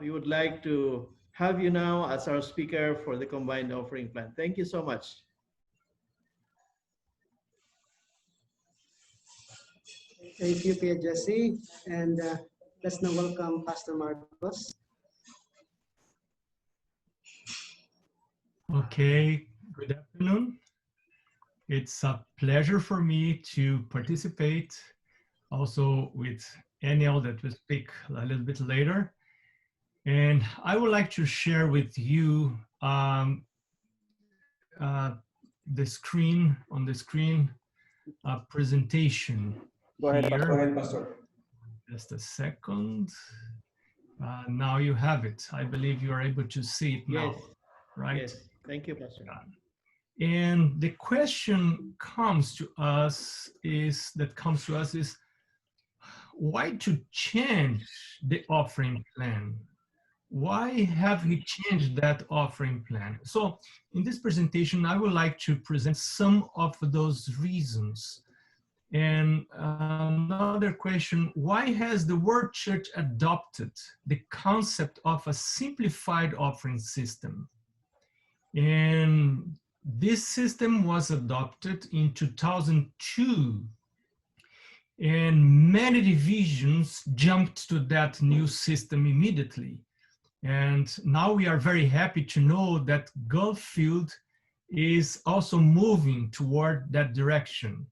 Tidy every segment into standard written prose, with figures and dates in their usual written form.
We would like to have you now as our speaker for the combined offering plan. Thank you so much. Thank you, Pia Jesse. And let's now welcome Pastor Marcos. Okay, good afternoon. It's a pleasure for me to participate also with Aniel that will speak a little bit later. And I would like to share with you the screen, presentation. Go ahead, here. Pastor. Go ahead, Pastor. Just a second. Now you have it. I believe you are able to see it now, Yes. right? Yes. Thank you, Pastor. And the question comes to us is, why to change the offering plan? Why have we changed that offering plan? So in this presentation, I would like to present some of those reasons. And another question, why has the World Church adopted the concept of a simplified offering system? And this system was adopted in 2002, and many divisions jumped to that new system immediately. And now we are very happy to know that Gulffield is also moving toward that direction.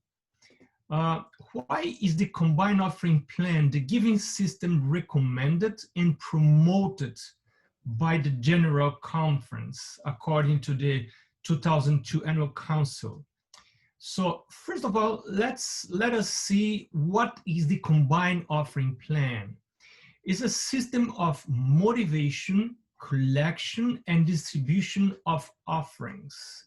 Why is the combined offering plan, the giving system, recommended and promoted by the General Conference according to the 2002 Annual Council? So first of all, let us see what is the combined offering plan. It's a system of motivation, collection, and distribution of offerings.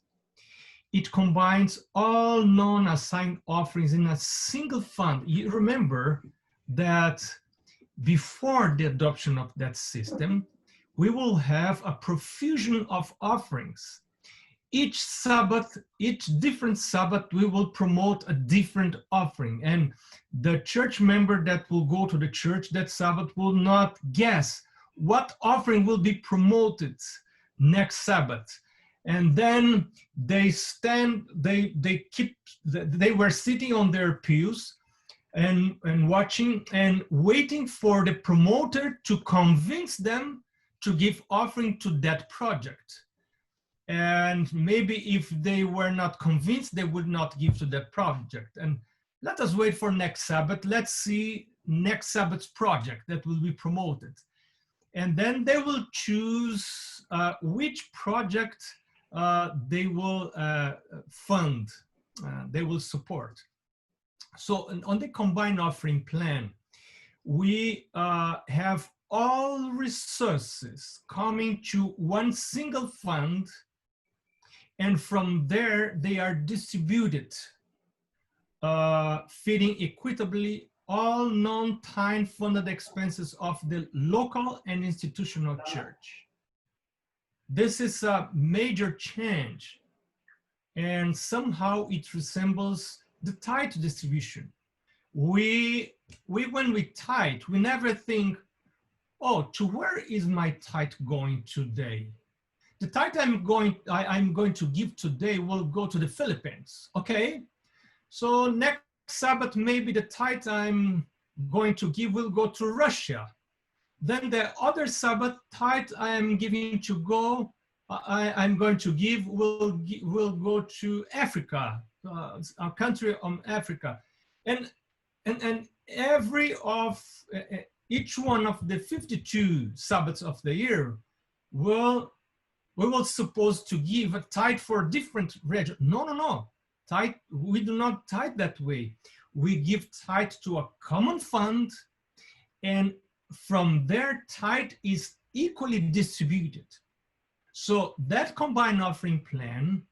It combines all non-assigned offerings in a single fund. You remember that before the adoption of that system, we will have a profusion of offerings. Each Sabbath, each different Sabbath, we will promote a different offering. And the church member that will go to the church that Sabbath will not guess what offering will be promoted next Sabbath. And then they were sitting on their pews and watching and waiting for the promoter to convince them to give offering to that project. And maybe if they were not convinced, they would not give to that project. And let us wait for next Sabbath. Let's see next Sabbath's project that will be promoted. And then they will choose which project they will fund, they will support. So on the combined offering plan, we have all resources coming to one single fund, and from there they are distributed, feeding equitably all non-time funded expenses of the local and institutional church. This is a major change, and somehow it resembles the tithe distribution. When we tithe, we never think, oh, to where is my tithe going today? The tithe I'm going to give today will go to the Philippines, okay? So next Sabbath, maybe the tithe I'm going to give will go to Russia. Then the other Sabbath tithe I'm giving to go, I'm going to give will go to Africa, a country on Africa, and each one of the 52 Sabbaths of the year we will supposed to give a tithe for different region. No. Tithe, we do not tithe that way. We give tithe to a common fund, and from there tithe is equally distributed. So that combined offering plan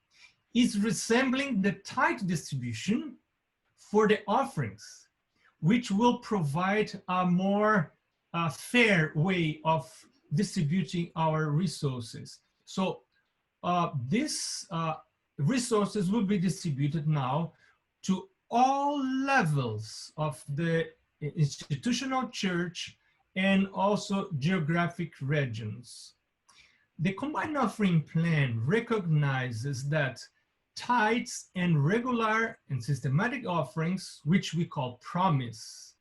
is resembling the tithe distribution for the offerings, which will provide a more fair way of distributing our resources. So these resources will be distributed now to all levels of the institutional church and also geographic regions. The combined offering plan recognizes that tithes and regular and systematic offerings, which we call promise,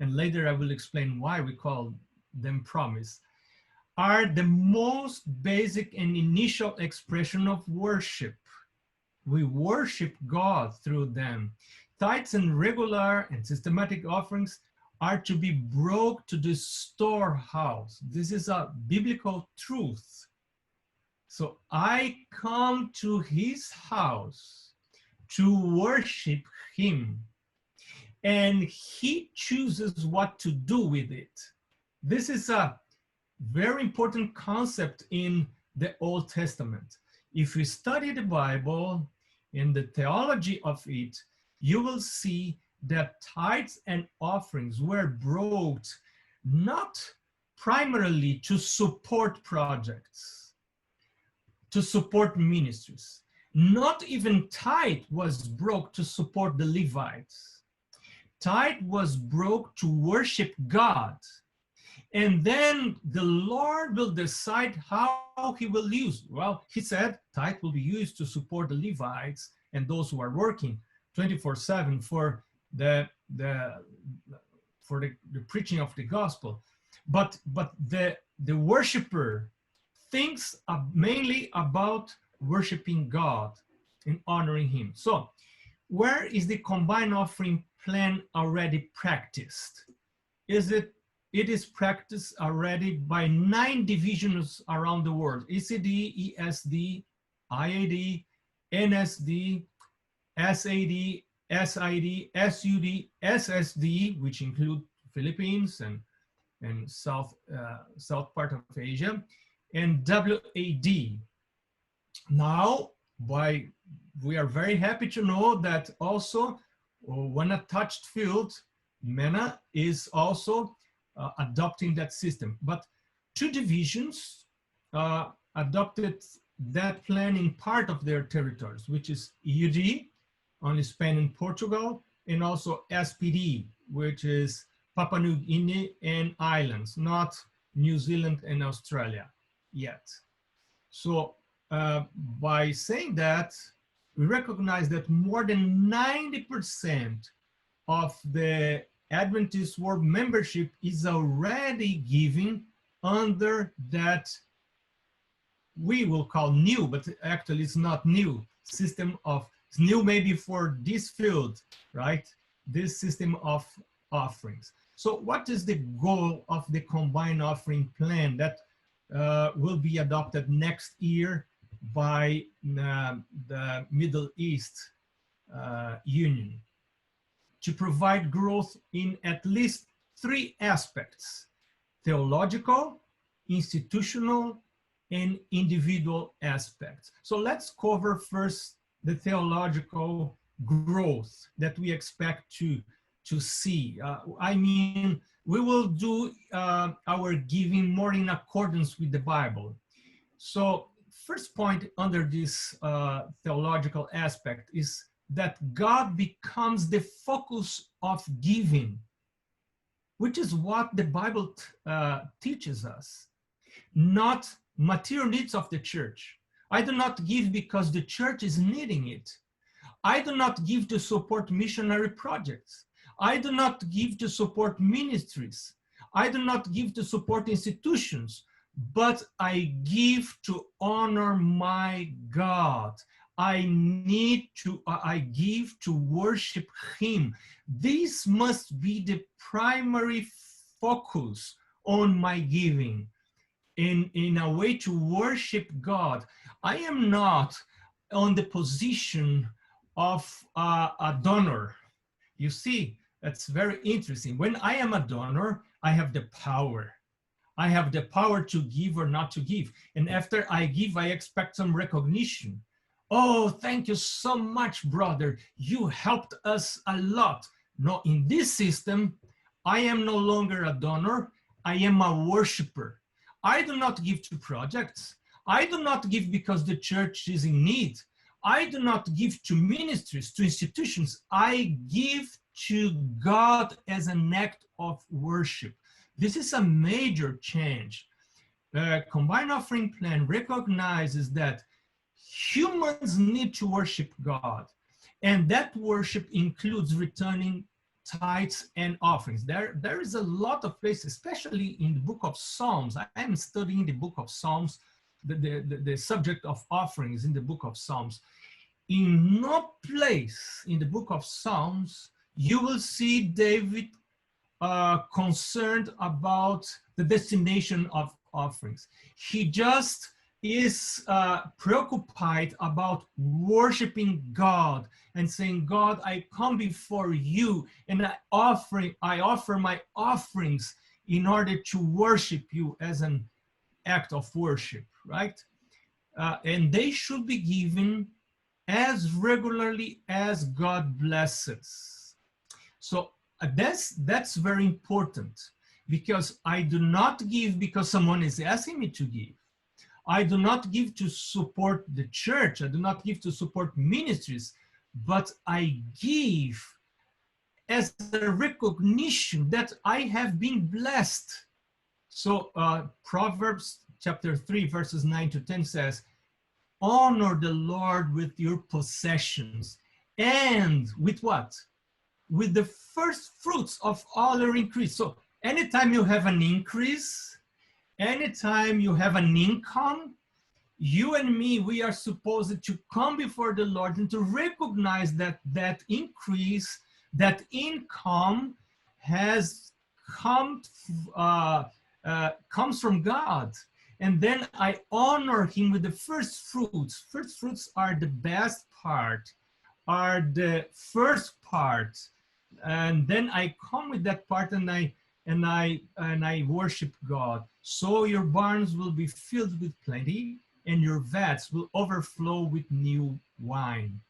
and later I will explain why we call them promise, are the most basic and initial expression of worship. We worship God through them. Tithes and regular and systematic offerings are to be brought to the storehouse. This is a biblical truth. So I come to his house to worship him, and he chooses what to do with it. This is a very important concept in the Old Testament. If you study the Bible and the theology of it, you will see that tithes and offerings were brought not primarily to support projects, to support ministries. Not even tithe was brought to support the Levites. Tithe was brought to worship God. And then the Lord will decide how he will use. Well, he said tithe will be used to support the Levites and those who are working 24/7 for the preaching of the gospel. But the worshiper thinks mainly about worshiping God and honoring him. So where is the combined offering plan already practiced? It is practiced already by 9 divisions around the world: ECD, ESD, IAD, NSD, SAD, SID, SUD, SSD, which include Philippines and south part of Asia, and WAD. Now, we are very happy to know that also when a touched field, MENA is also adopting that system. But 2 divisions adopted that plan in part of their territories, which is EUD, only Spain and Portugal, and also SPD, which is Papua New Guinea and islands, not New Zealand and Australia yet. So by saying that, we recognize that more than 90% of the Adventist World membership is already giving under that we will call new, but actually it's not new, system of, it's new maybe for this field, right? This system of offerings. So what is the goal of the combined offering plan that will be adopted next year by the Middle East Union? To provide growth in at least 3 aspects: theological, institutional, and individual aspects. So let's cover first the theological growth that we expect to see. I mean, we will do our giving more in accordance with the Bible. So first point under this theological aspect is that God becomes the focus of giving, which is what the Bible teaches us, not material needs of the church. I do not give because the church is needing it. I do not give to support missionary projects. I do not give to support ministries. I do not give to support institutions, but I give to honor my God. I give to worship him. This must be the primary focus on my giving, in a way to worship God. I am not on the position of a donor. You see, that's very interesting. When I am a donor, I have the power. I have the power to give or not to give. And after I give, I expect some recognition. Oh, thank you so much, brother. You helped us a lot. No, in this system, I am no longer a donor. I am a worshiper. I do not give to projects. I do not give because the church is in need. I do not give to ministries, to institutions. I give to God as an act of worship. This is a major change. Combined offering plan recognizes that humans need to worship God, and that worship includes returning tithes and offerings. There is a lot of places, especially in the book of Psalms. I am studying the book of Psalms, the subject of offerings in the book of Psalms. In no place in the book of Psalms you will see David concerned about the destination of offerings. He just is preoccupied about worshiping God and saying, God, I come before you and I offer my offerings in order to worship you as an act of worship, right? And they should be given as regularly as God blesses. So that's very important, because I do not give because someone is asking me to give. I do not give to support the church. I do not give to support ministries, but I give as a recognition that I have been blessed. So Proverbs chapter 3, verses 9 to 10 says, honor the Lord with your possessions and with what? With the first fruits of all your increase. So anytime you have an increase, anytime you have an income, you and me, we are supposed to come before the Lord and to recognize that that increase, that income has comes from God. And then I honor him with the first fruits. First fruits are the best part, are the first part. And then I come with that part and I worship God. So your barns will be filled with plenty and your vats will overflow with new wine.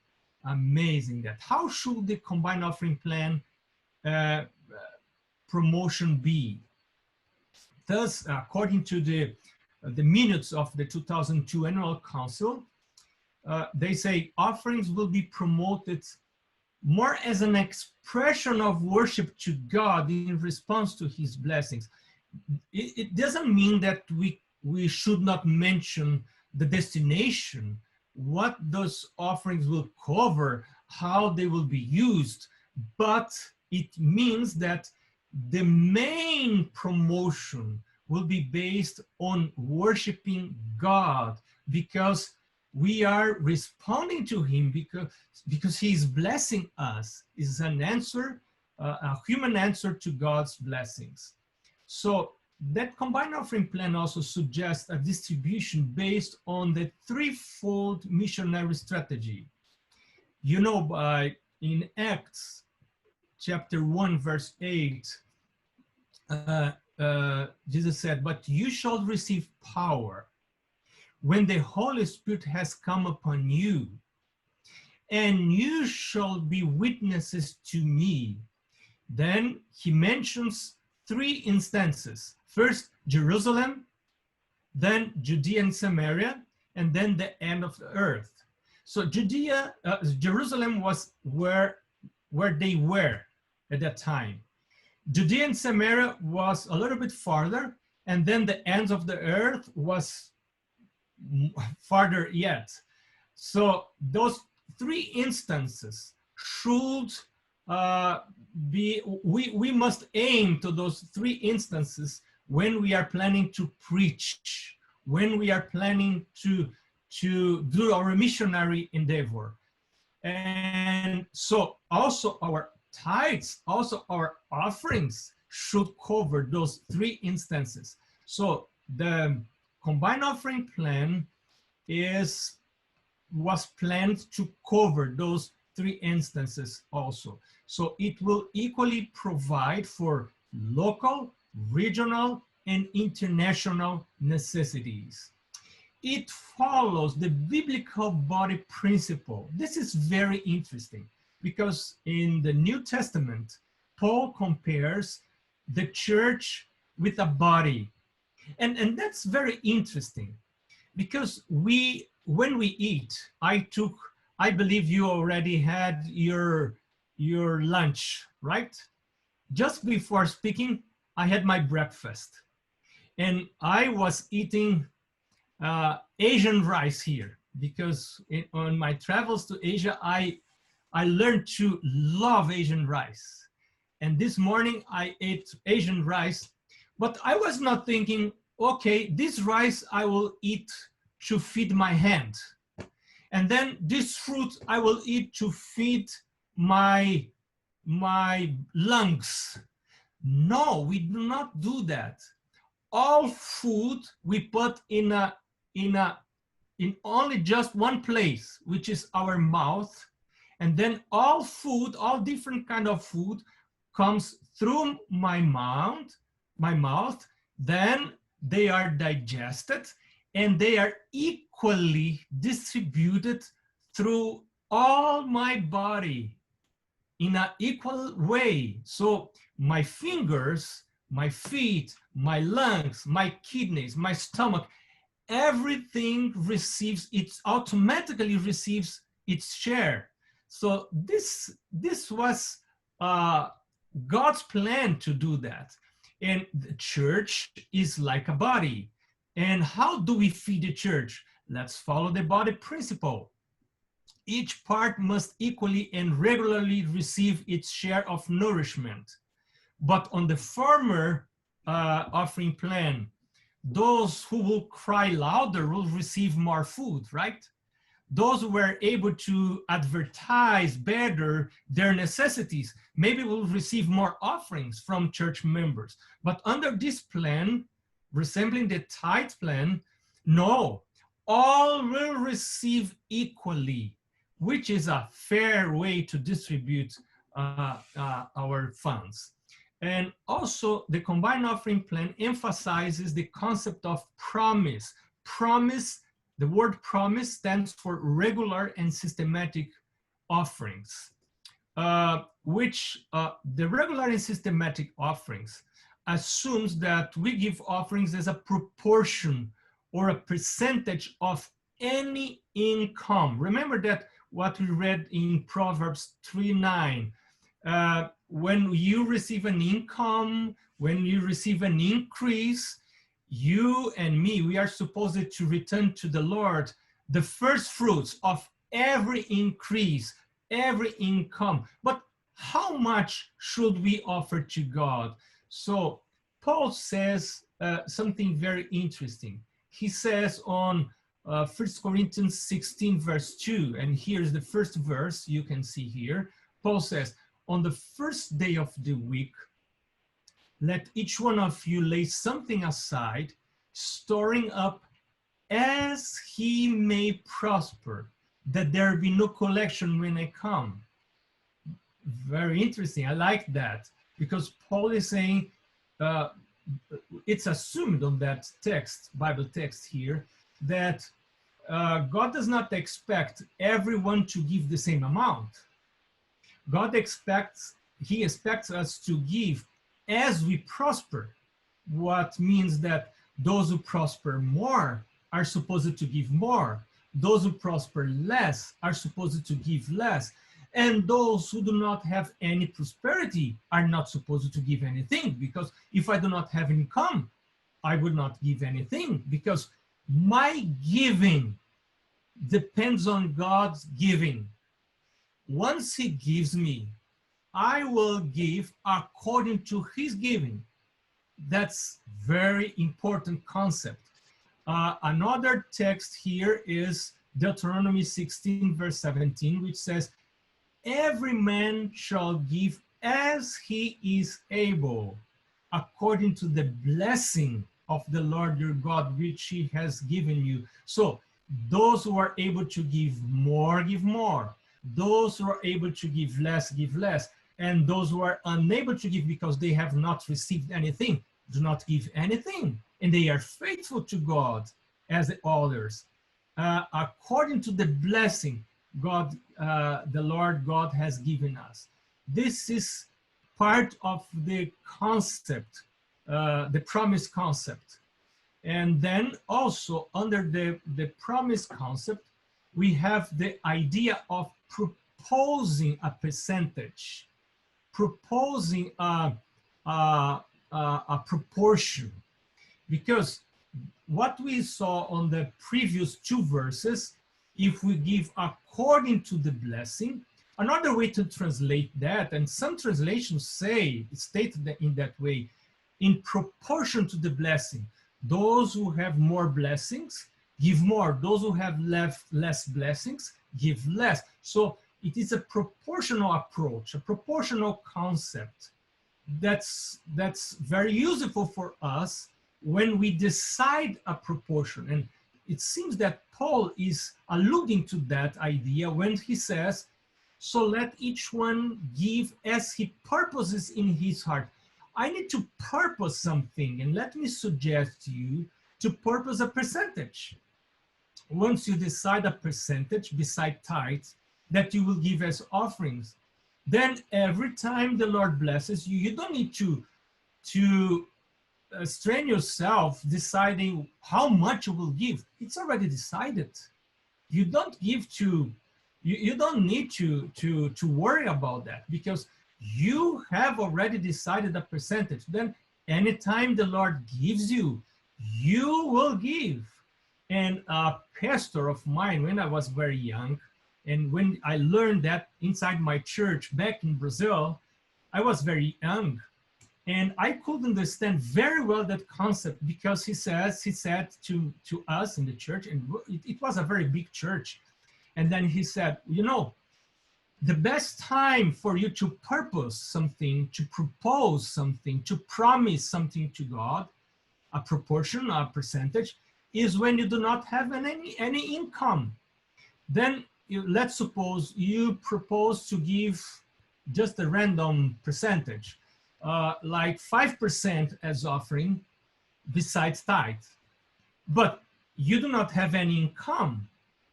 Amazing that. How should the combined offering plan promotion be? Thus, according to the minutes of the 2002 Annual Council, they say offerings will be promoted more as an expression of worship to God in response to his blessings. It doesn't mean that we should not mention the destination, what those offerings will cover, how they will be used, but it means that the main promotion will be based on worshiping God, because we are responding to him because he is blessing us. Is an answer, a human answer to God's blessings. So that combined offering plan also suggests a distribution based on the threefold missionary strategy. You know, in Acts chapter 1, verse 8, Jesus said, but you shall receive power when the Holy Spirit has come upon you, and you shall be witnesses to me. Then he mentions three instances. First, Jerusalem, then Judea and Samaria, and then the end of the earth. So Jerusalem was where they were at that time. Judea and Samaria was a little bit farther, and then the ends of the earth was farther yet. So those three instances should we must aim to those three instances when we are planning to preach, when we are planning to do our missionary endeavor. And so also our tithes, also our offerings should cover those three instances. So the combined offering plan was planned to cover those three instances also. So it will equally provide for local, regional, and international necessities. It follows the biblical body principle. This is very interesting because in the New Testament, Paul compares the church with a body. And that's very interesting because when we eat, I believe you already had your lunch, right? Just before speaking, I had my breakfast, and I was eating Asian rice here because on my travels to Asia, I learned to love Asian rice. And this morning I ate Asian rice, but I was not thinking, okay, this rice I will eat to feed my hand. And then this fruit I will eat to feed my lungs. No, we do not do that. All food we put in only just one place, which is our mouth. And then all food, all different kind of food comes through my mouth, then they are digested and they are equally distributed through all my body in an equal way. So my fingers, my feet, my lungs, my kidneys, my stomach, everything automatically receives its share. So this was God's plan to do that. And the church is like a body. And how do we feed the church? Let's follow the body principle. Each part must equally and regularly receive its share of nourishment. But on the former offering plan, those who will cry louder will receive more food, right? Those who were able to advertise better their necessities maybe will receive more offerings from church members. But under this plan, resembling the tithe plan, no, all will receive equally, which is a fair way to distribute our funds. And also the combined offering plan emphasizes the concept of promise. Promise, the word promise stands for regular and systematic offerings, which the regular and systematic offerings assumes that we give offerings as a proportion or a percentage of any income. Remember that what we read in Proverbs 3:9. When you receive an income, when you receive an increase, you and me, we are supposed to return to the Lord the first fruits of every increase, every income. But how much should we offer to God? So Paul says something very interesting. He says on 1 Corinthians 16 verse 2, and here's the first verse you can see here. Paul says, on the first day of the week, let each one of you lay something aside, storing up as he may prosper, that there be no collection when I come. Very interesting. I like that, because Paul is saying, it's assumed on that text, Bible text here, that God does not expect everyone to give the same amount. God expects us to give as we prosper, what means that those who prosper more are supposed to give more. Those who prosper less are supposed to give less. And those who do not have any prosperity are not supposed to give anything, because if I do not have income, I would not give anything, because my giving depends on God's giving. Once he gives me, I will give according to his giving. That's very important concept. Another text here is Deuteronomy 16 verse 17, which says, every man shall give as he is able, according to the blessing of the Lord your God, which he has given you. So those who are able to give more, give more. Those who are able to give less, give less. And those who are unable to give because they have not received anything, do not give anything. And they are faithful to God as the others. According to the blessing God, the Lord God has given us. This is part of the concept, the promise concept. And then also under the promise concept, we have the idea of proposing a percentage, proposing a a proportion, because what we saw on the previous two verses, if we give according to the blessing, another way to translate that, and some translations state that in that way, in proportion to the blessing. Those who have more blessings give more. Those who have less blessings give less. So it is a proportional approach, a proportional concept that's very useful for us when we decide a proportion. And it seems that Paul is alluding to that idea when he says, so let each one give as he purposes in his heart. I need to purpose something, and let me suggest to you to purpose a percentage. Once you decide a percentage beside tithe that you will give as offerings, then every time the Lord blesses you, you don't need to strain yourself deciding how much you will give. It's already decided. You don't give to, you don't need to worry about that, because you have already decided a percentage. Then anytime the Lord gives you, you will give. And a pastor of mine, when I was very young, and when I learned that inside my church back in Brazil, I was very young. And I could understand very well that concept, because he said to us in the church, and it was a very big church. And then he said, you know, the best time for you to purpose something, to propose something, to promise something to God, a proportion, a percentage, is when you do not have any income. Then let's suppose you propose to give just a random percentage, like 5% as offering besides tithe, but you do not have any income.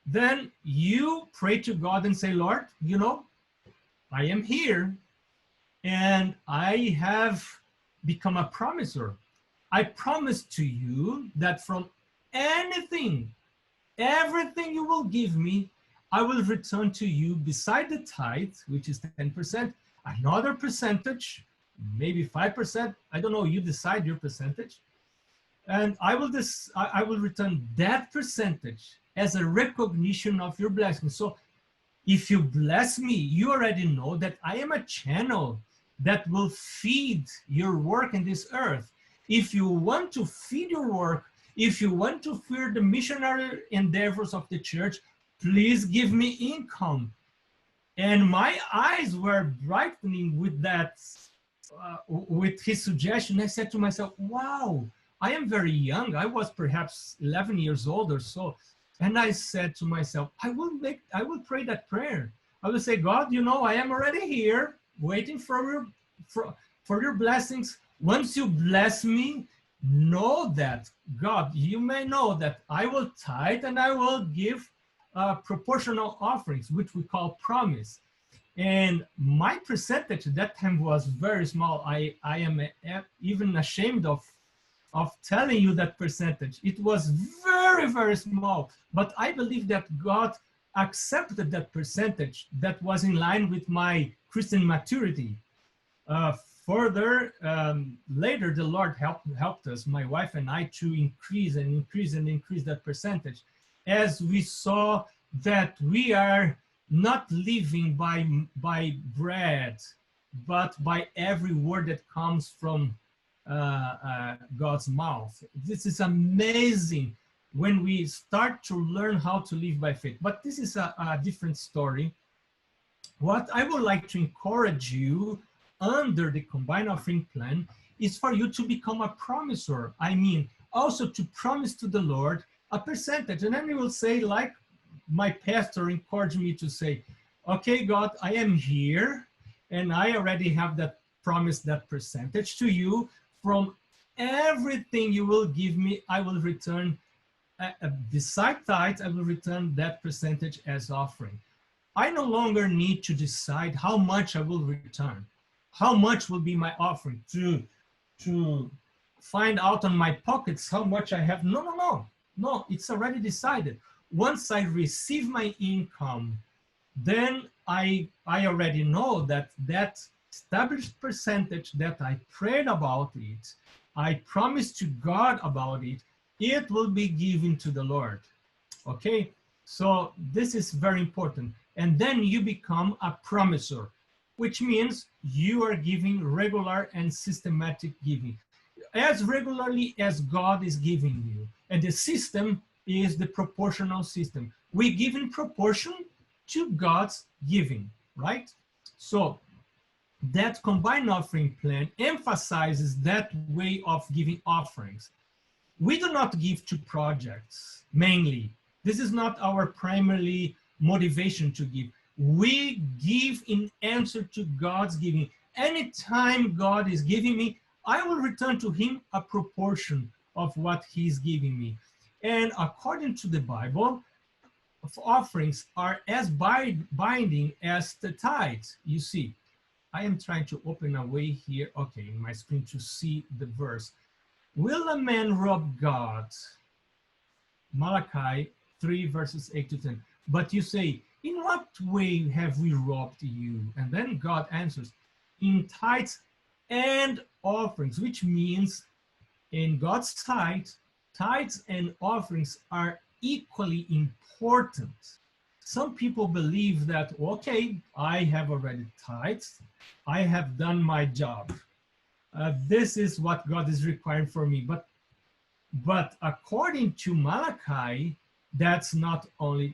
Then you pray to God and say, Lord, you know, I am here and I have become a promiser. I promise to you that from anything, everything you will give me, I will return to you beside the tithe, which is 10%, another percentage, maybe 5%. I don't know, you decide your percentage. And I will return that percentage as a recognition of your blessing. So if you bless me, you already know that I am a channel that will feed your work in this earth. If you want to feed your work, if you want to feed the missionary endeavors of the church, please give me income. And my eyes were brightening with that, with his suggestion. I said to myself, wow, I am very young. I was perhaps 11 years old or so. And I said to myself, I will pray that prayer. I will say, God, you know, I am already here waiting for your blessings. Once you bless me, know that, God, you may know that I will tithe and I will give proportional offerings, which we call promise. And my percentage at that time was very small. I am even ashamed of telling you that percentage. It was very, very small. But I believe that God accepted that percentage that was in line with my Christian maturity. Further, later, the Lord helped us, my wife and I, to increase and increase and increase that percentage, as we saw that we are not living by bread, but by every word that comes from God's mouth. This is amazing when we start to learn how to live by faith. But this is a different story. What I would like to encourage you under the combined offering plan is for you to become a promiser. I mean, also to promise to the Lord a percentage. And then you will say, like my pastor encouraged me to say, okay, God, I am here and I already have that promise, that percentage to you. From everything you will give me, I will return, beside tithe, I will return that percentage as offering. I no longer need to decide how much I will return, how much will be my offering, to find out on my pockets how much I have. No, it's already decided. Once I receive my income, then I already know that established percentage that I prayed about it, I promised to God about it, it will be given to the Lord. Okay, so this is very important. And then you become a promiser, which means you are giving regular and systematic giving, as regularly as God is giving you. And the system is the proportional system. We give in proportion to God's giving, right? So that combined offering plan emphasizes that way of giving offerings. We do not give to projects, mainly. This is not our primary motivation to give. We give in answer to God's giving. Anytime God is giving me, I will return to him a proportion of what he's giving me. And according to the Bible, offerings are as binding as the tithe. You see, I am trying to open a way here, okay, in my screen to see the verse. Will a man rob God? Malachi 3 verses 8 to 10. But you say, in what way have we robbed you? And then God answers, in tithes and offerings, which means in God's sight, tithes and offerings are equally important. Some people believe that, okay, I have already tithed, I have done my job. This is what God is requiring for me. But according to Malachi, that's not the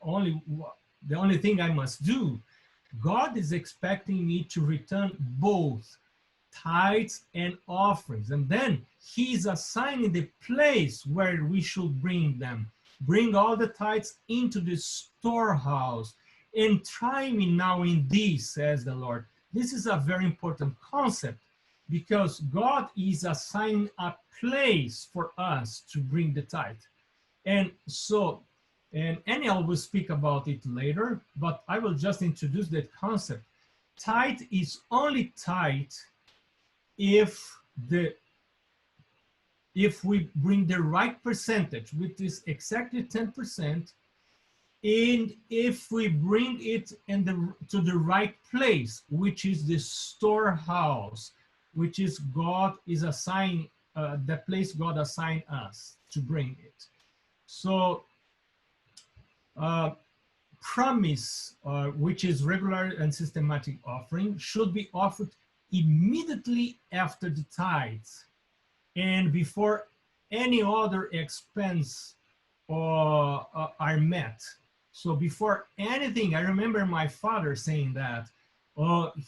only thing I must do. God is expecting me to return both tithes and offerings. And then he's assigning the place where we should bring them. Bring all the tithes into the storehouse and try me now in this, says the Lord. This is a very important concept because God is assigning a place for us to bring the tithe. And so, and Aniel will speak about it later, but I will just introduce that concept. Tithe is only tithe if we bring the right percentage, which is exactly 10%, and if we bring it to the right place, which is the storehouse, which is God is assigning, the place God assigned us to bring it. So promise, which is regular and systematic offering, should be offered immediately after the tithes and before any other expense are met. So before anything, I remember my father saying that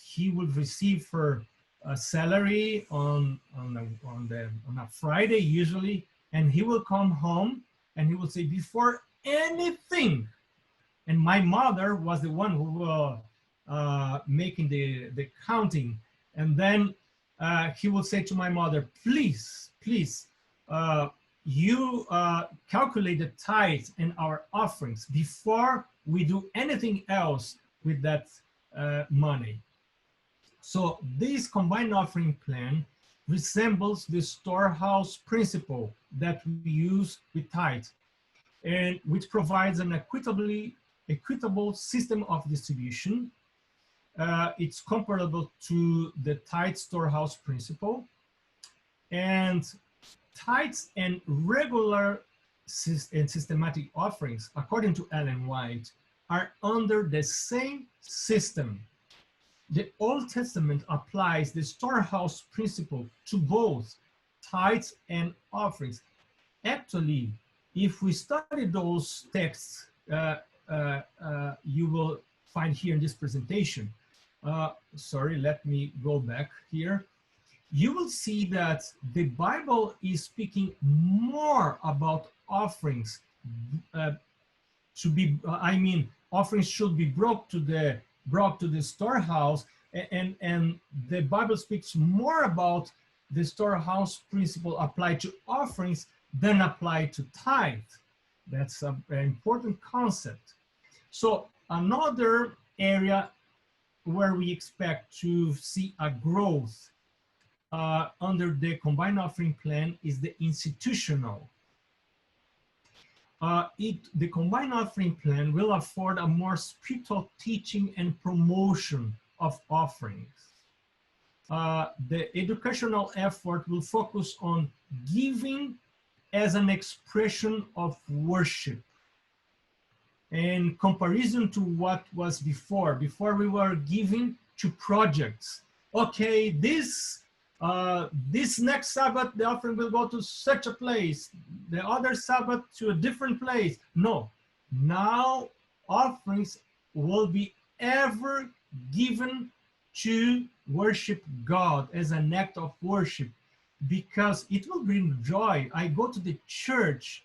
he would receive for a salary on a Friday usually, and he will come home and he will say, before anything, and my mother was the one who was making the counting, and then he would say to my mother, please, you calculate the tithes and our offerings before we do anything else with that money. So this combined offering plan resembles the storehouse principle that we use with tithe, and which provides an equitable system of distribution. It's comparable to the tithe storehouse principle, and tithes and regular and systematic offerings, according to Ellen White, are under the same system. The Old Testament applies the storehouse principle to both tithes and offerings. Actually, if we study those texts, you will find here in this presentation, sorry, let me go back here. You will see that the Bible is speaking more about offerings offerings should be brought to the storehouse, and the Bible speaks more about the storehouse principle applied to offerings than applied to tithe. That's an important concept. So another area where we expect to see a growth under the combined offering plan is the institutional. The combined offering plan will afford a more spiritual teaching and promotion of offerings. The educational effort will focus on giving as an expression of worship. In comparison to what was before we were giving to projects. Okay, this next Sabbath, the offering will go to such a place, the other Sabbath to a different place. No, now offerings will be ever given to worship God as an act of worship, because it will bring joy. I go to the church,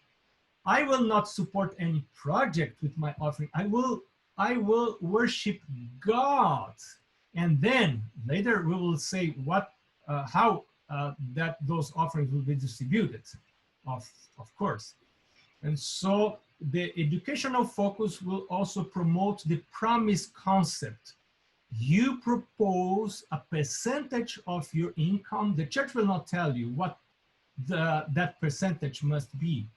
I will not support any project with my offering. I will worship God. And then later we will say how that those offerings will be distributed, of course. And so the educational focus will also promote the promise concept. You propose a percentage of your income. The church will not tell you what that percentage must be.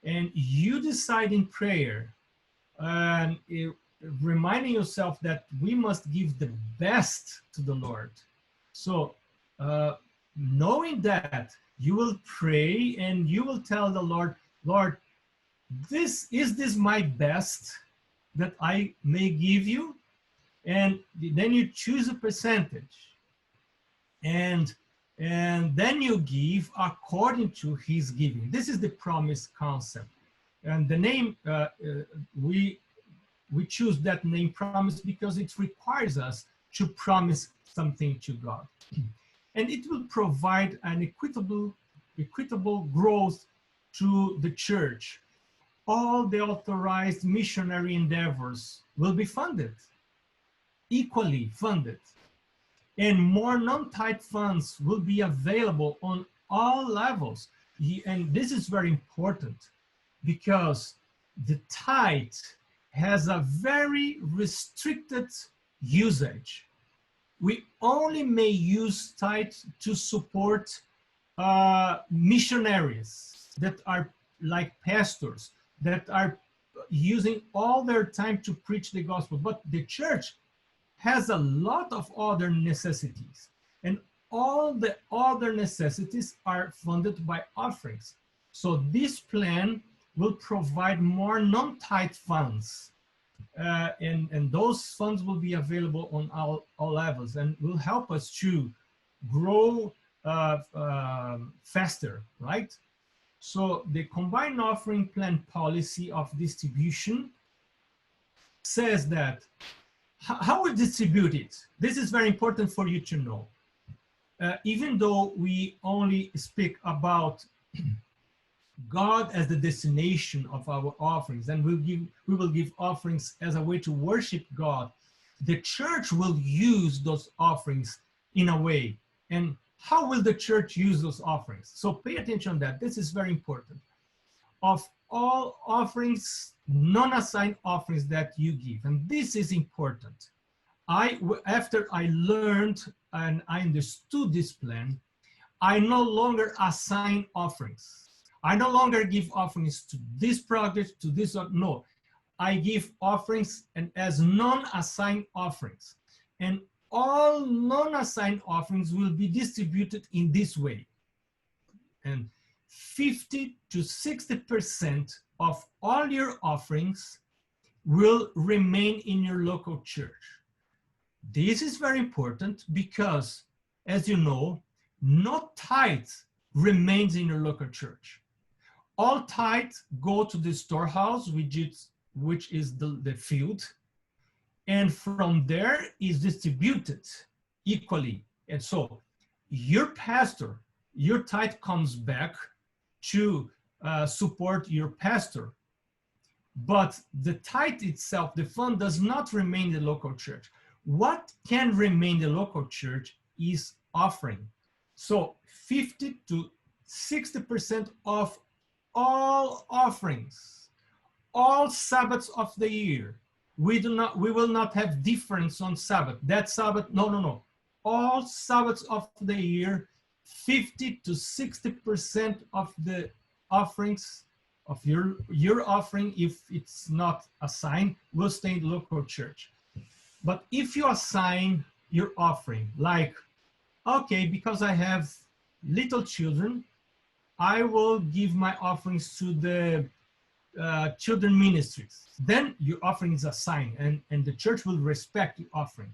And you decide in prayer, and reminding yourself that we must give the best to the Lord. So knowing that, you will pray and you will tell the Lord, Lord, is this my best that I may give you? And then you choose a percentage. And then you give according to his giving. This is the promise concept. And the name, we choose that name promise because it requires us to promise something to God. And it will provide an equitable growth to the church. All the authorized missionary endeavors will be funded, equally funded. And more non-tithe funds will be available on all levels. And this is very important because the tithe has a very restricted usage. We only may use tithe to support missionaries that are like pastors, that are using all their time to preach the gospel. But the church has a lot of other necessities, and all the other necessities are funded by offerings. So this plan will provide more non-tithe funds, and those funds will be available on all levels and will help us to grow faster, right? So the combined offering plan policy of distribution says that how we distribute it. This is very important for you to know. Even though we only speak about God as the destination of our offerings, and we will give offerings as a way to worship God, the church will use those offerings in a way. And how will the church use those offerings? So pay attention to that. This is very important. Of all offerings, non-assigned offerings that you give, and this is important. After I learned and I understood this plan, I no longer assign offerings. I no longer give offerings to this project, to this, no. I give offerings and as non-assigned offerings. And all non-assigned offerings will be distributed in this way. And 50 to 60% of all your offerings will remain in your local church. This is very important because, as you know, no tithe remains in your local church. All tithes go to the storehouse, which is the field, and from there is distributed equally. And so your pastor, your tithe comes back to support your pastor. But the tithe itself, the fund, does not remain in the local church. What can remain in the local church is offering. So 50 to 60% of all offerings, all Sabbaths of the year. We will not have difference on Sabbath. That Sabbath, no. All Sabbaths of the year, 50 to 60% of the offerings of your offering, if it's not assigned, will stay in the local church. But if you assign your offering. Like, okay, because I have little children, I will give my offerings to the children ministries. Then your offering is assigned, and the church will respect your offering.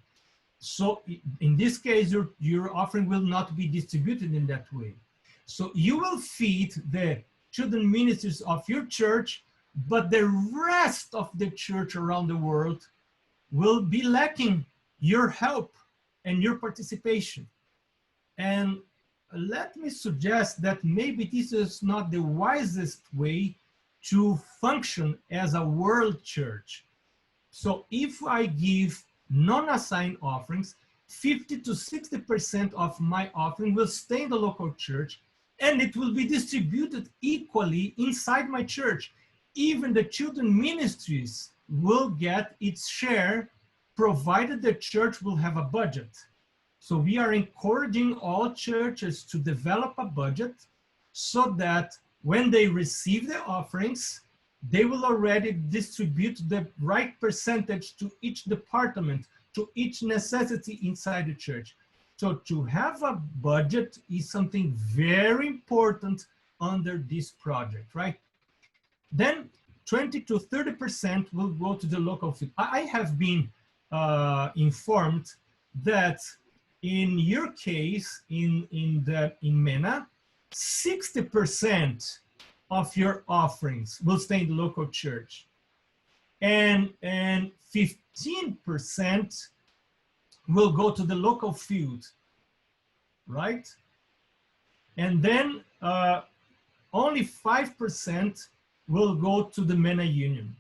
So in this case, your offering will not be distributed in that way. So you will feed the children ministries of your church, but the rest of the church around the world will be lacking your help and your participation. And let me suggest that maybe this is not the wisest way to function as a world church. So if I give non-assigned offerings, 50 to 60% of my offering will stay in the local church, and it will be distributed equally inside my church. Even the children ministries will get its share, provided the church will have a budget. So we are encouraging all churches to develop a budget so that when they receive the offerings, they will already distribute the right percentage to each department, to each necessity inside the church. So to have a budget is something very important under this project, right? Then 20 to 30% will go to the local field. I have been informed that in your case, in MENA, 60% of your offerings will stay in the local church, and 15% will go to the local field, right? And then only 5% will go to the MENA Union,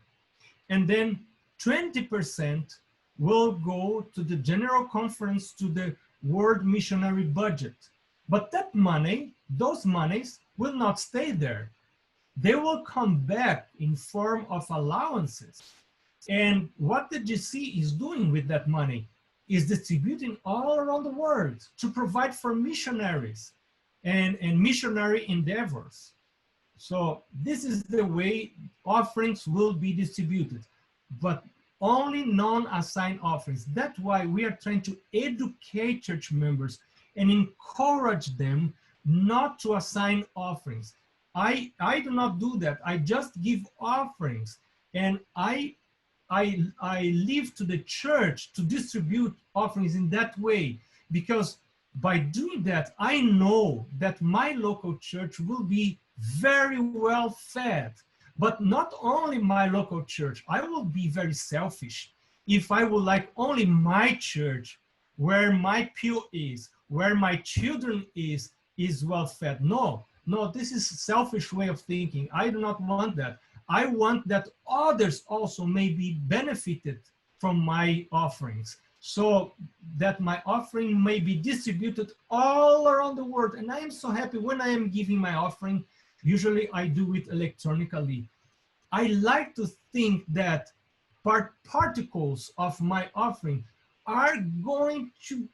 and then 20% will go to the General Conference, to the World Missionary budget. But that money, those monies will not stay there. They will come back in form of allowances. And what the GC is doing with that money is distributing all around the world to provide for missionaries and missionary endeavors. So this is the way offerings will be distributed, but only non-assigned offerings. That's why we are trying to educate church members and encourage them not to assign offerings. I do not do that. I just give offerings, and I leave to the church to distribute offerings in that way, because by doing that, I know that my local church will be very well fed. But not only my local church, I will be very selfish if I would like only my church, where my pew is, where my children is well fed. No, this is a selfish way of thinking. I do not want that. I want that others also may be benefited from my offerings, so that my offering may be distributed all around the world. And I am so happy when I am giving my offering. Usually I do it electronically. I like to think that particles of my offering are going to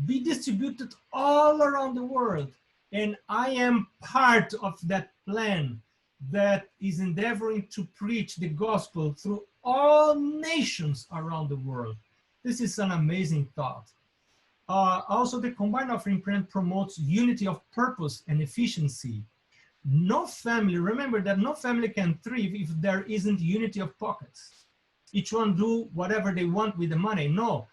be distributed all around the world. And I am part of that plan that is endeavoring to preach the gospel through all nations around the world. This is an amazing thought. Also, the combined offering plan promotes unity of purpose and efficiency. No family, remember that no family can thrive if there isn't unity of pockets. Each one do whatever they want with the money. No,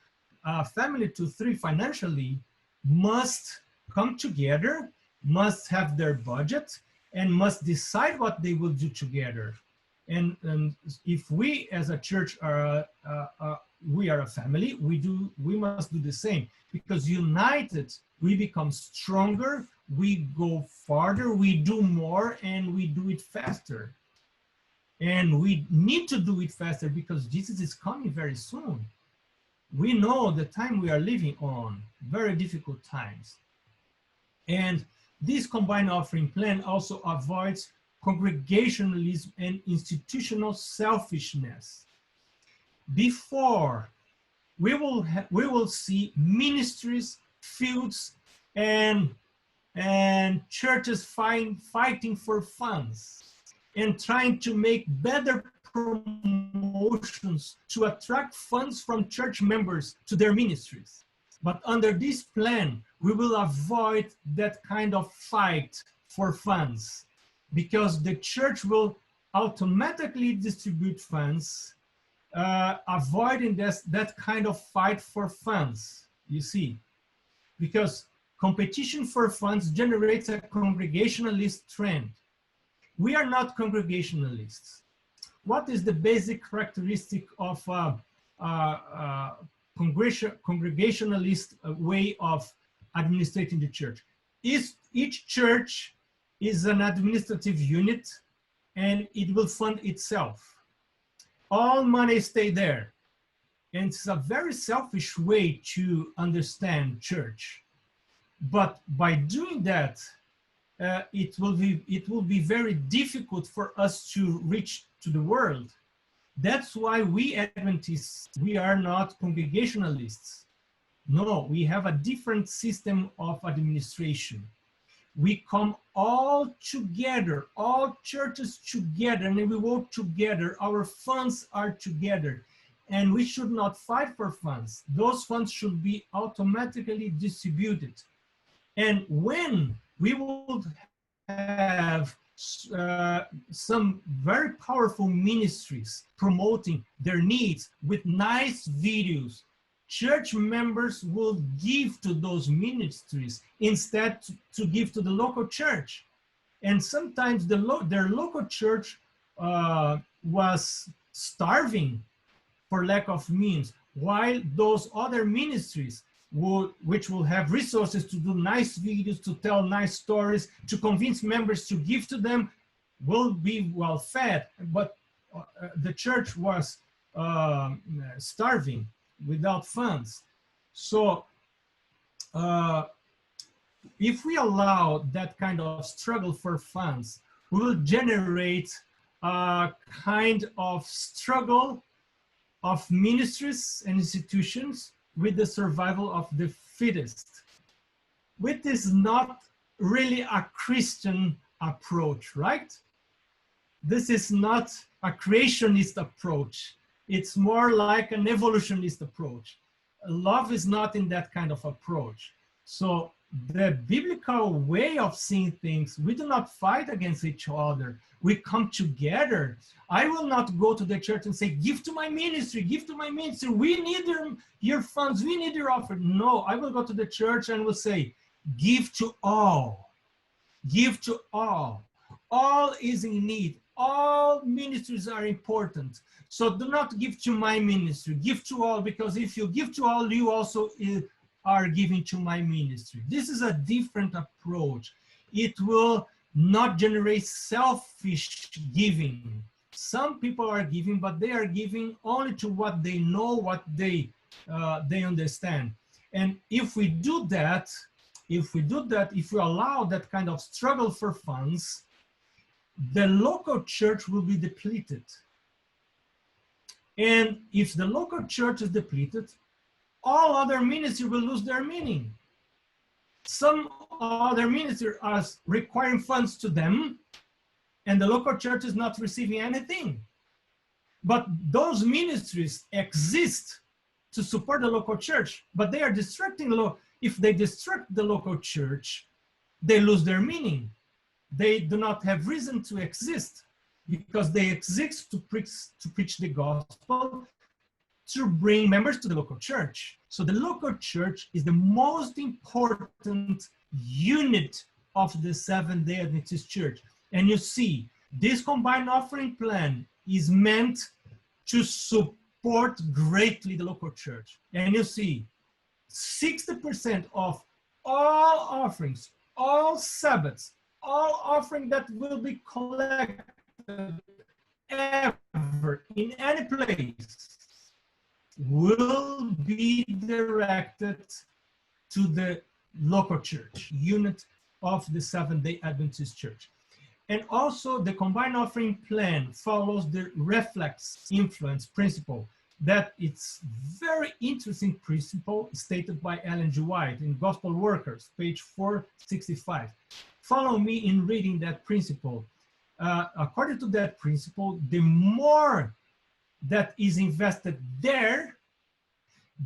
a family to thrive financially must come together, must have their budget, and must decide what they will do together. And if we as a church are we are a family, we must do the same, because united we become stronger, we go farther, we do more, and we do it faster. And we need to do it faster because Jesus is coming very soon. We know the time we are living on, very difficult times. And this combined offering plan also avoids congregationalism and institutional selfishness. Before, we will see ministries, fields, and churches fighting for funds and trying to make better promotions to attract funds from church members to their ministries. But under this plan, we will avoid that kind of fight for funds, because the church will automatically distribute funds, avoiding that kind of fight for funds, you see, because competition for funds generates a congregationalist trend. We are not congregationalists. What is the basic characteristic of congregationalist way of administrating the church? Each church is an administrative unit and it will fund itself. All money stay there. And it's a very selfish way to understand church. But by doing that, it will be very difficult for us to reach to the world. That's why we Adventists, we are not congregationalists. No, we have a different system of administration. We come all together, all churches together, and we work together. Our funds are together, and we should not fight for funds. Those funds should be automatically distributed. And when we will have some very powerful ministries promoting their needs with nice videos, church members will give to those ministries instead to give to the local church. And sometimes their local church was starving for lack of means, while those other ministries which will have resources to do nice videos, to tell nice stories, to convince members to give to them, will be well fed. But the church was starving without funds. So if we allow that kind of struggle for funds, we will generate a kind of struggle of ministries and institutions with the survival of the fittest, which is not really a Christian approach, right? This is not a creationist approach. It's more like an evolutionist approach. Love is not in that kind of approach. So the biblical way of seeing things, we do not fight against each other. We come together. I will not go to the church and say, give to my ministry, give to my ministry. We need your funds, we need your offer. No, I will go to the church and will say, give to all. Give to all. All is in need. All ministries are important. So do not give to my ministry, give to all, because if you give to all, you also are giving to my ministry. This is a different approach. It will not generate selfish giving. Some people are giving, but they are giving only to what they know, what they understand. And if we do that, if we allow that kind of struggle for funds, the local church will be depleted. And if the local church is depleted, all other ministries will lose their meaning. Some other ministries are requiring funds to them, and the local church is not receiving anything. But those ministries exist to support the local church, but they are distracting. If they distract the local church, they lose their meaning. They do not have reason to exist, because they exist to preach the gospel, to bring members to the local church. So the local church is the most important unit of the Seventh-day Adventist Church. And you see, this combined offering plan is meant to support greatly the local church. And you see, 60% of all offerings, all Sabbaths, all offering that will be collected ever in any place will be directed to the local church, unit of the Seventh-day Adventist Church. And also the combined offering plan follows the reflex influence principle. That it's very interesting principle stated by Ellen G. White in Gospel Workers, page 465. Follow me in reading that principle. According to that principle, the more that is invested there,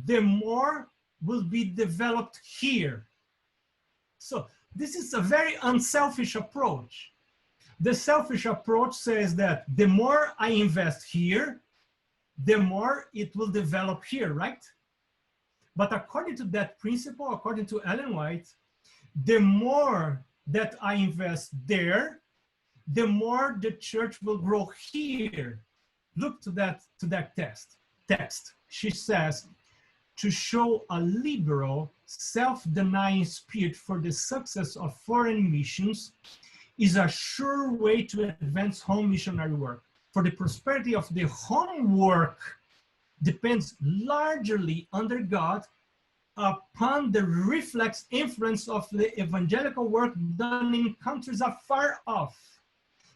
the more will be developed here. So this is a very unselfish approach. The selfish approach says that the more I invest here, the more it will develop here, right? But according to that principle, according to Ellen White, the more that I invest there, the more the church will grow here. Look to that text. She says, to show a liberal, self-denying spirit for the success of foreign missions is a sure way to advance home missionary work. For the prosperity of the home work depends largely under God upon the reflex influence of the evangelical work done in countries afar off.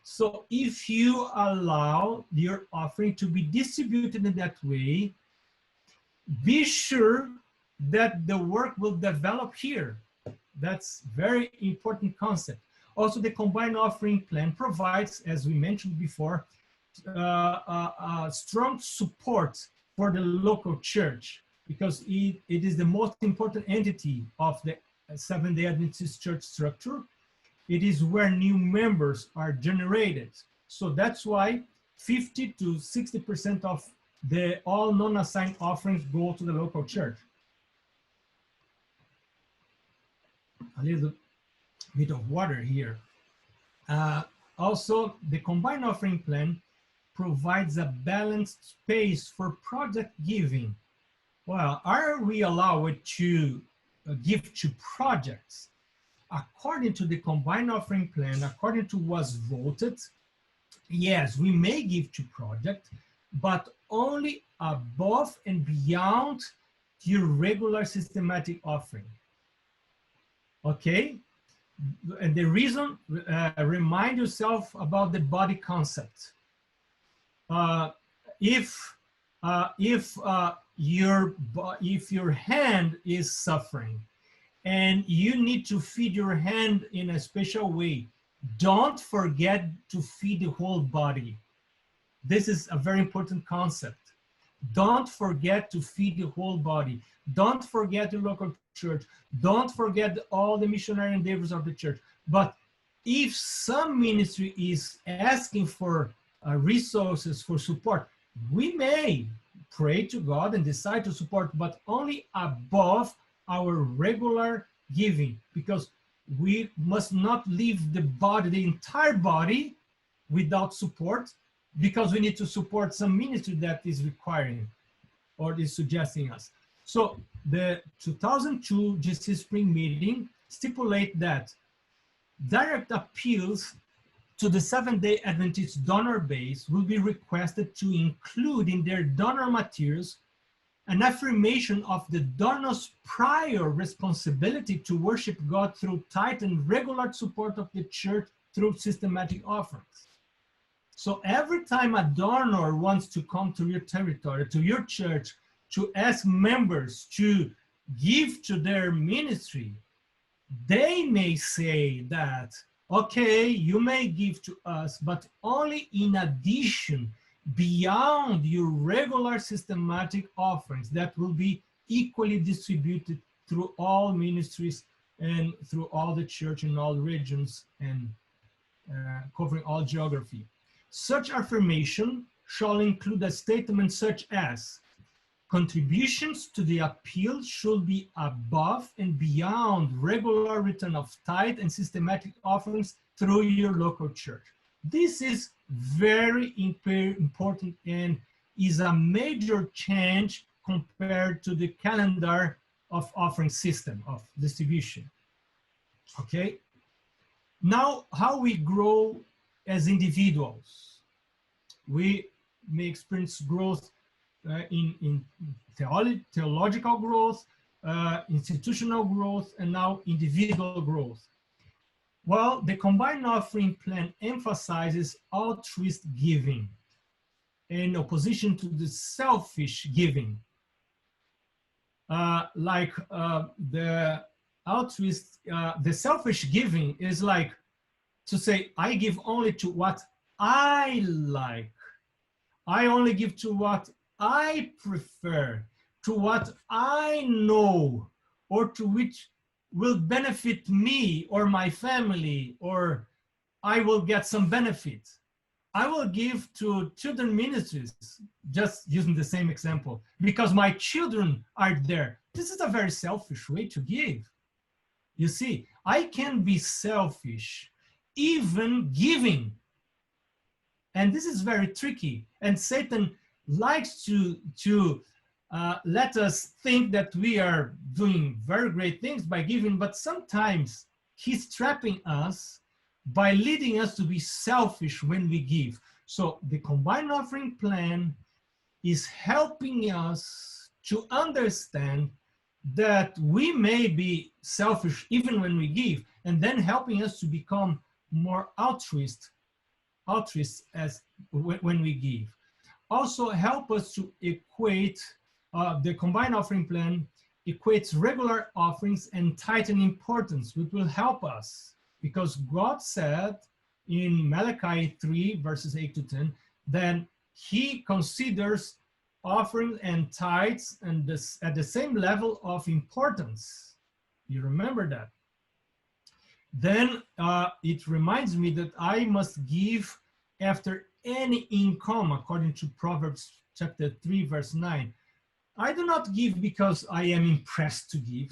So if you allow your offering to be distributed in that way, be sure that the work will develop here. That's very important concept. Also, the combined offering plan provides, as we mentioned before, strong support for the local church, because it is the most important entity of the Seventh-day Adventist church structure. It is where new members are generated. So that's why 50 to 60% of all non-assigned offerings go to the local church. A little bit of water here. Also, the combined offering plan provides a balanced space for project giving. Well, are we allowed to give to projects? According to the combined offering plan, according to what's voted, yes, we may give to project, but only above and beyond your regular systematic offering. Okay? And the reason, remind yourself about the body concept. If your hand is suffering and you need to feed your hand in a special way, don't forget to feed the whole body. This is a very important concept. Don't forget to feed the whole body. Don't forget the local church. Don't forget all the missionary endeavors of the church. But if some ministry is asking for resources for support, we may pray to God and decide to support, but only above our regular giving, because we must not leave the body, the entire body, without support, because we need to support some ministry that is requiring or is suggesting us. So the 2002 GC Spring meeting stipulate that direct appeals to the Seventh-day Adventist donor base will be requested to include in their donor materials an affirmation of the donor's prior responsibility to worship God through tithe and regular support of the church through systematic offerings. So every time a donor wants to come to your territory, to your church, to ask members to give to their ministry, they may say that, okay, you may give to us, but only in addition, beyond your regular systematic offerings that will be equally distributed through all ministries and through all the church in all regions and covering all geography. Such affirmation shall include a statement such as, contributions to the appeal should be above and beyond regular return of tithe and systematic offerings through your local church. This is very important and is a major change compared to the calendar of offering system of distribution. Okay. Now, how we grow as individuals. We may experience growth in theological growth, institutional growth, and now individual growth. Well, the combined offering plan emphasizes altruist giving in opposition to the selfish giving. The altruist, the selfish giving is like to say, I give only to what I like. I only give to what I prefer, to what I know or to which will benefit me or my family, or I will get some benefit. I will give to children ministries, just using the same example, because my children are there. This is a very selfish way to give. You see, I can be selfish, even giving. And this is very tricky. And Satan likes to let us think that we are doing very great things by giving, but sometimes he's trapping us by leading us to be selfish when we give. So the combined offering plan is helping us to understand that we may be selfish even when we give, and then helping us to become more altruist as when we give. Also help us to equate the combined offering plan equates regular offerings and tithe in importance, which will help us, because God said in Malachi 3 verses 8 to 10 that he considers offering and tithes and this at the same level of importance. You remember that? Then it reminds me that I must give after any income, according to Proverbs chapter 3 verse 9. I do not give because I am impressed to give.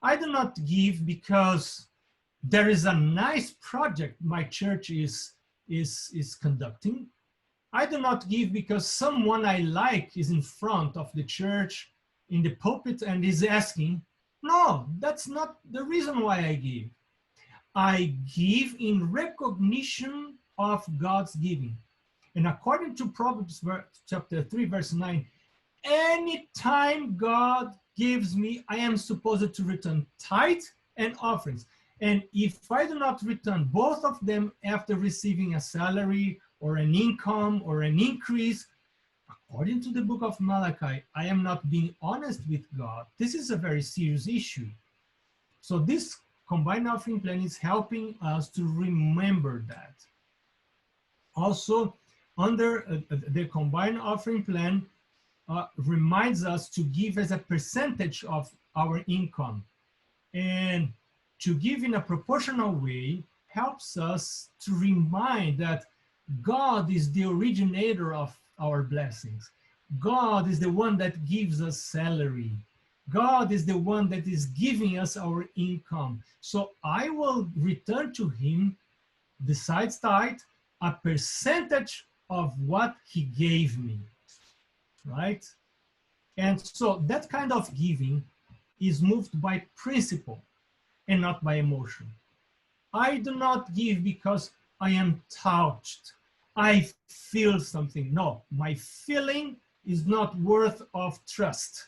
I do not give because there is a nice project my church is conducting. I do not give because someone I like is in front of the church in the pulpit and is asking. No, that's not the reason why I give. I give in recognition of God's giving. And according to Proverbs chapter 3 verse 9, anytime God gives me, I am supposed to return tithe and offerings. And if I do not return both of them after receiving a salary or an income or an increase, according to the book of Malachi, I am not being honest with God. This is a very serious issue. So this combined offering plan is helping us to remember that. Also, under the combined offering plan reminds us to give as a percentage of our income. And to give in a proportional way helps us to remind that God is the originator of our blessings. God is the one that gives us salary. God is the one that is giving us our income. So I will return to him, besides tithe, a percentage of what he gave me, right? And so that kind of giving is moved by principle and not by emotion. I do not give because I am touched. I feel something. No, my feeling is not worth of trust.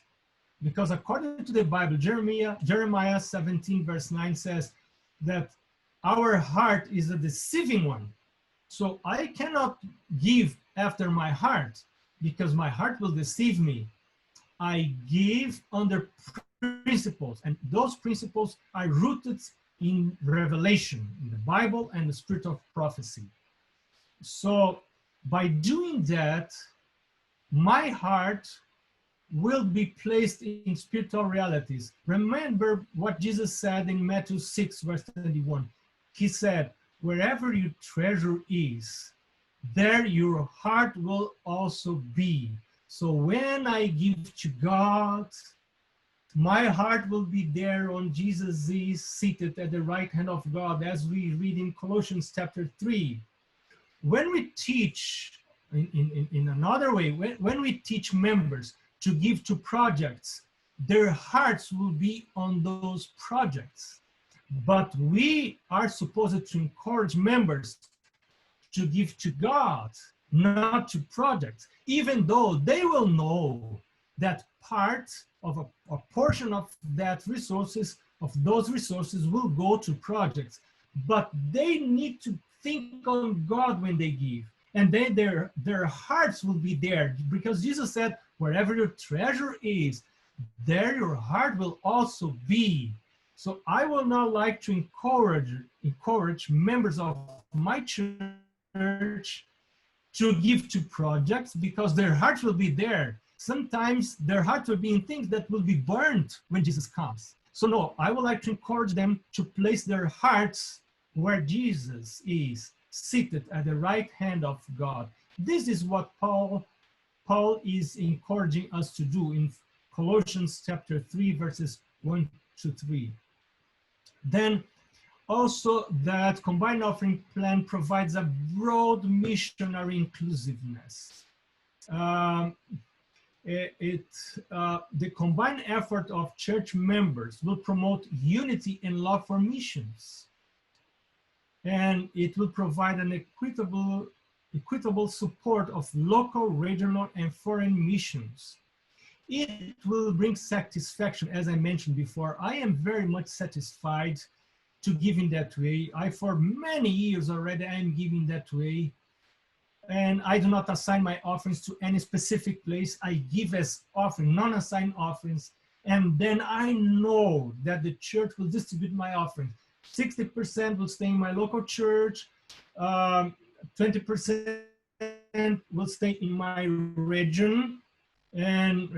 Because according to the Bible, Jeremiah 17 verse 9 says that our heart is a deceiving one. So I cannot give after my heart because my heart will deceive me. I give under principles, and those principles are rooted in revelation, in the Bible and the spirit of prophecy. So by doing that, my heart will be placed in spiritual realities. Remember what Jesus said in Matthew 6 verse 21. He said, wherever your treasure is, there your heart will also be. So when I give to God, my heart will be there on Jesus is seated at the right hand of God, as we read in Colossians chapter 3. When we teach, in another way, when we teach members to give to projects, their hearts will be on those projects. But we are supposed to encourage members to give to God, not to projects, even though they will know that part of a portion of that resources, of those resources will go to projects. But they need to think on God when they give. And then their hearts will be there, because Jesus said, wherever your treasure is, there your heart will also be. So I will now like to encourage members of my church to give to projects, because their hearts will be there. sometimes their hearts will be in things that will be burned when Jesus comes. So no, I would like to encourage them to place their hearts where Jesus is, seated at the right hand of God. This is what Paul is encouraging us to do in Colossians chapter 3, verses 1 to 3. Then also that combined offering plan provides a broad missionary inclusiveness. The combined effort of church members will promote unity and love for missions. And it will provide an equitable support of local, regional, and foreign missions. It will bring satisfaction, as I mentioned before. I am very much satisfied to give in that way. For many years already, I am giving that way. And I do not assign my offerings to any specific place. I give as offering, non-assigned offerings. And then I know that the church will distribute my offerings. 60% will stay in my local church. 20% will stay in my region. And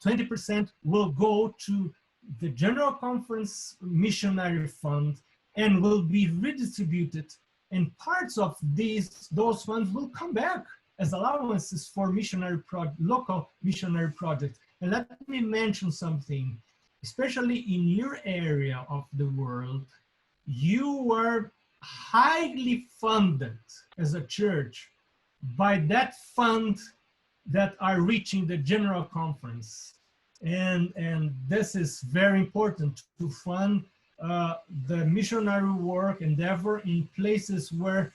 20% will go to the General Conference Missionary Fund and will be redistributed. And parts of those funds will come back as allowances for local missionary projects. And let me mention something, especially in your area of the world, you are highly funded as a church by that fund that are reaching the General Conference. And this is very important to fund the missionary work endeavor in places where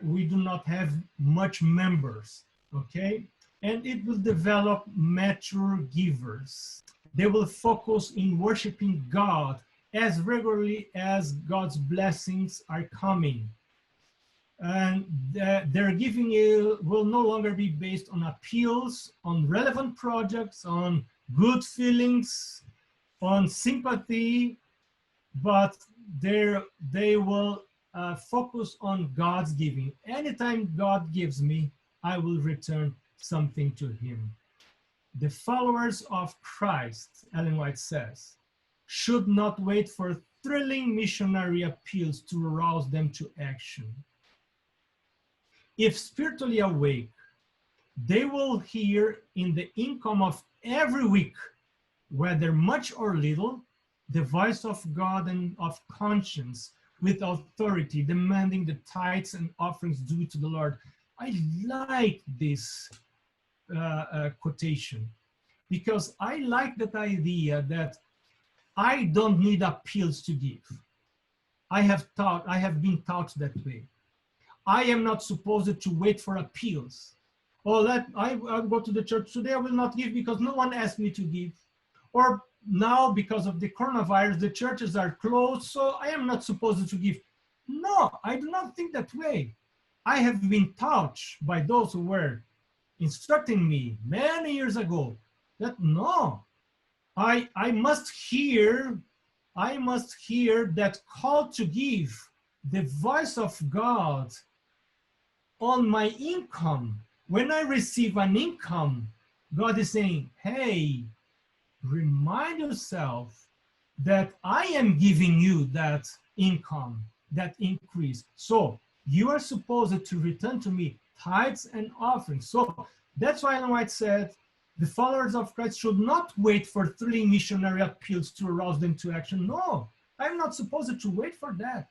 we do not have much members, okay? And it will develop mature givers. They will focus in worshiping God as regularly as God's blessings are coming. And their giving will no longer be based on appeals, on relevant projects, on good feelings, on sympathy, but they will focus on God's giving. Anytime God gives me, I will return something to him. The followers of Christ, Ellen White says, should not wait for thrilling missionary appeals to arouse them to action. If spiritually awake, they will hear in the income of every week, whether much or little, the voice of God and of conscience with authority, demanding the tithes and offerings due to the Lord. I like this quotation because I like that idea that I don't need appeals to give. I have been taught that way. I am not supposed to wait for appeals. Or that I'll go to the church today, I will not give because no one asked me to give. Or now, because of the coronavirus, the churches are closed, so I am not supposed to give. No, I do not think that way. I have been taught by those who were instructing me many years ago that no, I must hear that call to give, the voice of God on my income. When I receive an income, God is saying, hey, remind yourself that I am giving you that income, that increase. So you are supposed to return to me tithes and offerings. So that's why Ellen White said, the followers of Christ should not wait for thrilling missionary appeals to arouse them to action. No, I'm not supposed to wait for that.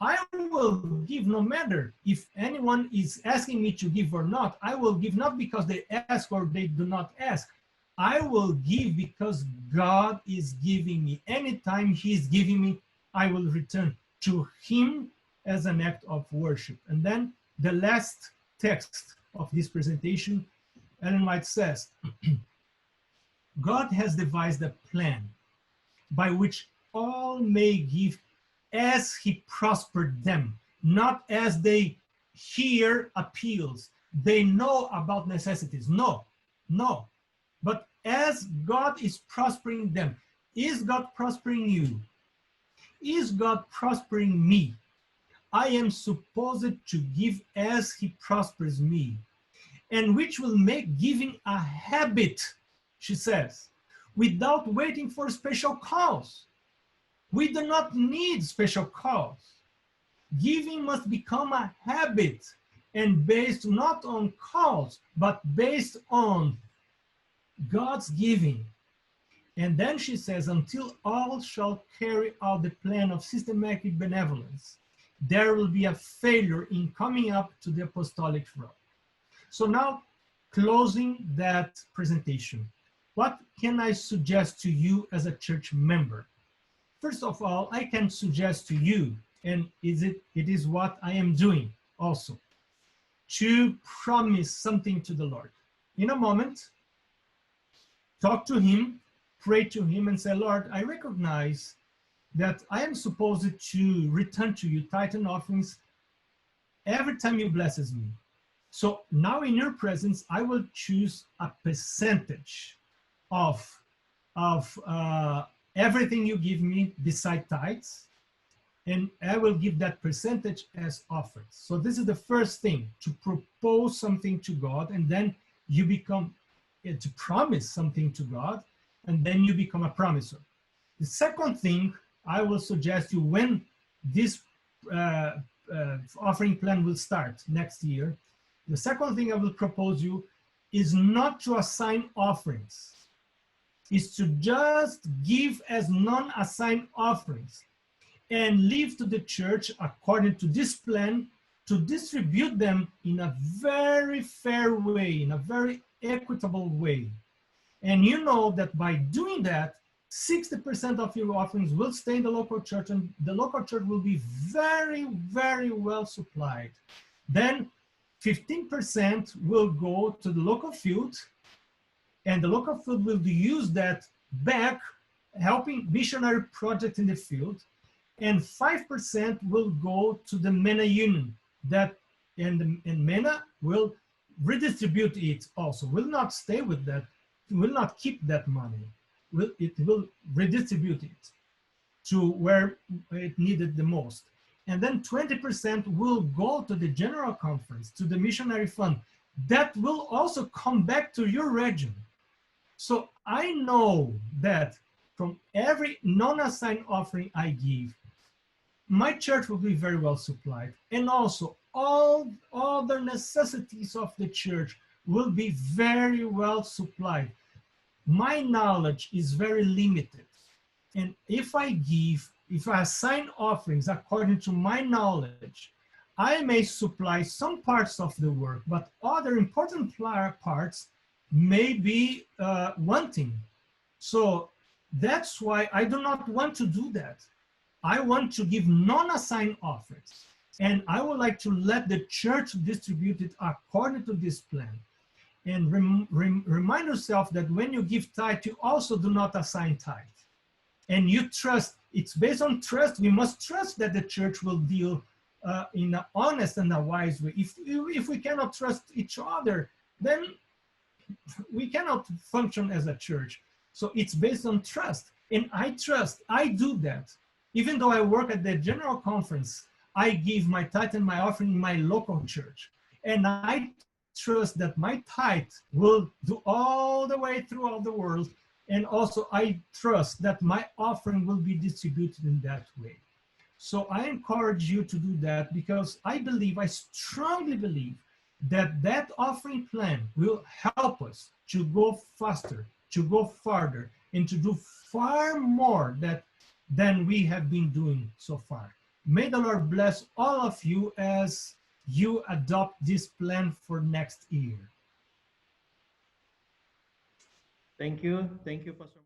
I will give no matter if anyone is asking me to give or not. I will give not because they ask or they do not ask. I will give because God is giving me. Anytime he's giving me, I will return to him as an act of worship. And then the last text of this presentation, Ellen White says, God has devised a plan by which all may give as he prospered them, not as they hear appeals. They know about necessities. No. But as God is prospering them. Is God prospering you? Is God prospering me? I am supposed to give as he prospers me. and which will make giving a habit, she says, without waiting for special cause. We do not need special cause. Giving must become a habit and based not on cause, but based on God's giving. And then she says, until all shall carry out the plan of systematic benevolence, there will be a failure in coming up to the apostolic road. So now, closing that presentation, what can I suggest to you as a church member? First of all, I can suggest to you, and it is what I am doing also, to promise something to the Lord. In a moment, talk to him, pray to him and say, Lord, I recognize that I am supposed to return to you tithe and offerings every time you blesses me. So now in your presence, I will choose a percentage of everything you give me beside tithes, and I will give that percentage as offerings. So this is the first thing, to propose something to God, and then you become, to promise something to God, and then you become a promiser. The second thing I will suggest you, when this offering plan will start next year, the second thing I will propose you is not to assign offerings, is to just give as non-assigned offerings and leave to the church, according to this plan, to distribute them in a very fair way, in a very equitable way. And you know that by doing that, 60% of your offerings will stay in the local church, and the local church will be very, very well supplied. Then 15% will go to the local field, and the local field will use that back, helping missionary projects in the field, and 5% will go to the MENA union, and MENA will redistribute it also, will not stay with that, will not keep that money. It will redistribute it to where it needed the most. And then 20% will go to the general conference, to the missionary fund. That will also come back to your region. So I know that from every non-assigned offering I give, my church will be very well supplied. And also all other necessities of the church will be very well supplied. My knowledge is very limited. And if I assign offerings according to my knowledge, I may supply some parts of the work, but other important parts may be wanting. So that's why I do not want to do that. I want to give non-assigned offerings. And I would like to let the church distribute it according to this plan. And remind yourself that when you give tithe, you also do not assign tithe. And you trust, it's based on trust. We must trust that the church will deal in an honest and a wise way. If we cannot trust each other, then we cannot function as a church. So it's based on trust. And I trust, I do that. Even though I work at the general conference, I give my tithe and my offering in my local church. And I trust that my tithe will do all the way throughout the world. And also I trust that my offering will be distributed in that way. So I encourage you to do that, because I strongly believe that that offering plan will help us to go faster, to go farther, and to do far more than we have been doing so far. May the Lord bless all of you as you adopt this plan for next year. Thank you. Thank you, Pastor.